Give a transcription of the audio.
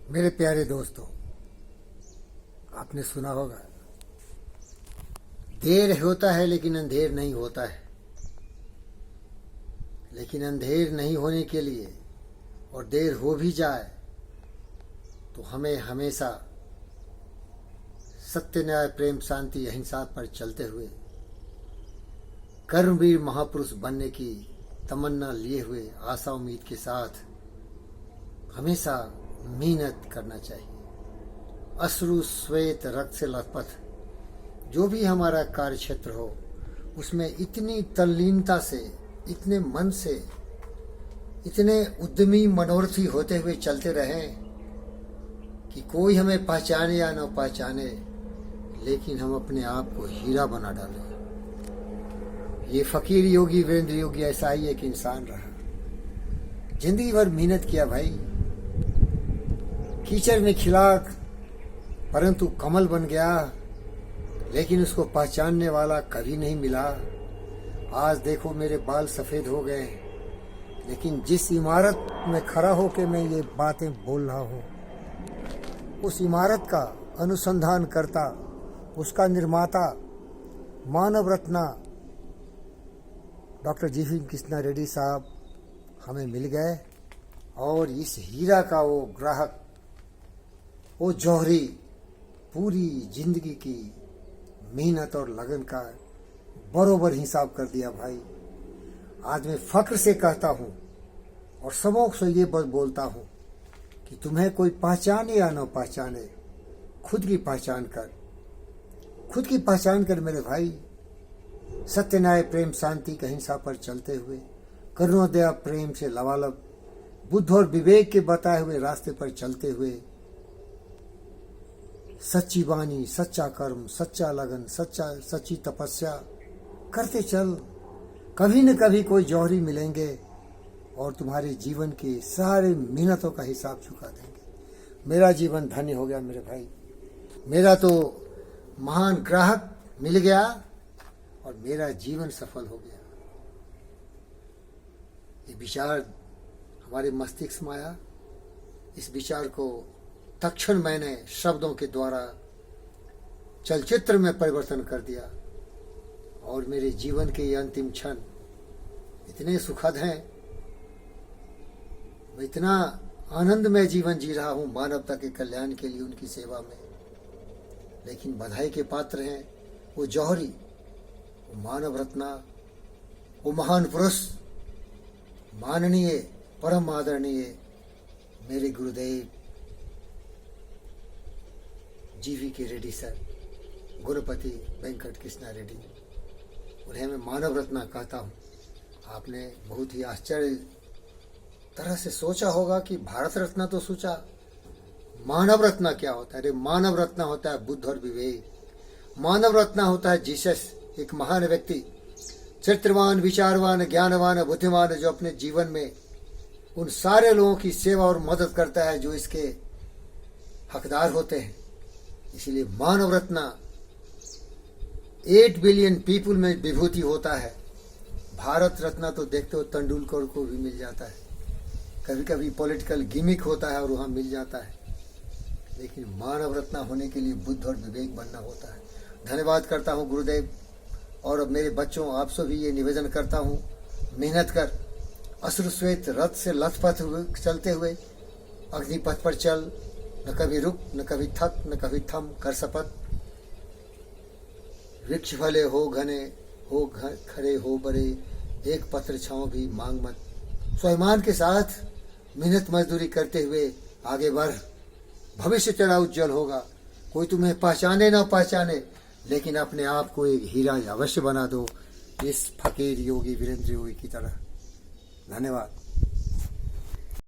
मेरे प्यारे दोस्तों, आपने सुना होगा, देर होता है लेकिन अंधेर नहीं होता है। लेकिन अंधेर नहीं होने के लिए और देर हो भी जाए तो हमें हमेशा सत्य, न्याय, प्रेम, शांति, अहिंसा पर चलते हुए कर्मवीर महापुरुष बनने की तमन्ना लिए हुए आशा उम्मीद के साथ हमेशा मेहनत करना चाहिए। अश्रु श्वेत रक्त से लथपथ जो भी हमारा कार्य क्षेत्र हो, उसमें इतनी तल्लीनता से, इतने मन से, इतने उद्यमी मनोरथी होते हुए चलते रहें कि कोई हमें पहचाने या न पहचाने, लेकिन हम अपने आप को हीरा बना डालें। ये फकीर योगी वीरेंद्र योगी ऐसा ही एक इंसान रहा। जिंदगी भर मेहनत किया भाई, कीचड़ में खिला परंतु कमल बन गया, लेकिन उसको पहचानने वाला कभी नहीं मिला। आज देखो मेरे बाल सफेद हो गए, लेकिन जिस इमारत में खड़ा होकर मैं ये बातें बोल रहा हूँ, उस इमारत का अनुसंधान करता, उसका निर्माता मानव रत्न डॉक्टर जीवी कृष्णा रेड्डी साहब हमें मिल गए। और इस हीरा का वो ग्राहक, वो जौहरी पूरी जिंदगी की मेहनत और लगन का बरोबर हिसाब कर दिया भाई। आज मैं फख्र से कहता हूँ और सबों से ये बस बोलता हूँ कि तुम्हें कोई पहचाने या न पहचाने, खुद की पहचान कर, खुद की पहचान कर मेरे भाई। सत्य, न्याय, प्रेम, शांति, अहिंसा पर चलते हुए, करुणा, दया, प्रेम से लबालब, बुद्ध और विवेक के बताए हुए रास्ते पर चलते हुए, सच्ची वाणी, सच्चा कर्म, सच्चा लगन, सच्ची तपस्या करते चल। कभी न कभी कोई जौहरी मिलेंगे और तुम्हारे जीवन के सारे मेहनतों का हिसाब चुका देंगे। मेरा जीवन धन्य हो गया मेरे भाई। मेरा तो महान ग्राहक मिल गया और मेरा जीवन सफल हो गया। ये विचार हमारे मस्तिष्क में आया। इस विचार को तत्क्षण मैंने शब्दों के द्वारा चलचित्र में परिवर्तन कर दिया और मेरे जीवन के ये अंतिम क्षण इतने सुखद हैं। मैं इतना आनंदमय जीवन जी रहा हूं मानवता के कल्याण के लिए, उनकी सेवा में। लेकिन बधाई के पात्र हैं वो जौहरी, वो मानव रत्ना, वो महान पुरुष, माननीय परम आदरणीय मेरे गुरुदेव जीवी के रेड्डी सर, गुरुपति वेंकट कृष्णा रेड्डी, उन्हें मैं मानव रत्ना कहता हूँ। आपने बहुत ही आश्चर्य तरह से सोचा होगा कि भारत रत्न तो सोचा, मानव रत्न क्या होता है? अरे मानव रत्न होता है बुद्ध और विवेक, मानव रत्न होता है जीसस, एक महान व्यक्ति, चरित्रवान, विचारवान, ज्ञानवान, बुद्धिमान, जो अपने जीवन में उन सारे लोगों की सेवा और मदद करता है जो इसके हकदार होते हैं। इसलिए मानव रत्न 8 बिलियन पीपुल में विभूति होता है। भारत रत्न तो देखते हो तेंदुलकर को भी मिल जाता है, कभी कभी पॉलिटिकल गिमिक होता है और वहां मिल जाता है, लेकिन मानव रत्न होने के लिए बुद्ध और विवेक बनना होता है। धन्यवाद करता हूं गुरुदेव। और अब मेरे बच्चों, आपसे भी ये निवेदन करता हूं, मेहनत कर, अश्रु श्वेत रथ से लथपथ चलते हुए अग्निपथ पर चल, न कभी रुक, न कभी थक, न कभी थम, कर शपथ। वृक्ष भले हो घने, हो खड़े हो बड़े, एक पत्र छांव भी मांग मत। स्वाभिमान के साथ मेहनत मजदूरी करते हुए आगे बढ़, भविष्य तेरा उज्जवल होगा। कोई तुम्हें पहचाने ना पहचाने, लेकिन अपने आप को एक हीरा अवश्य बना दो, इस फकीर योगी वीरेंद्र योगी की तरह। धन्यवाद।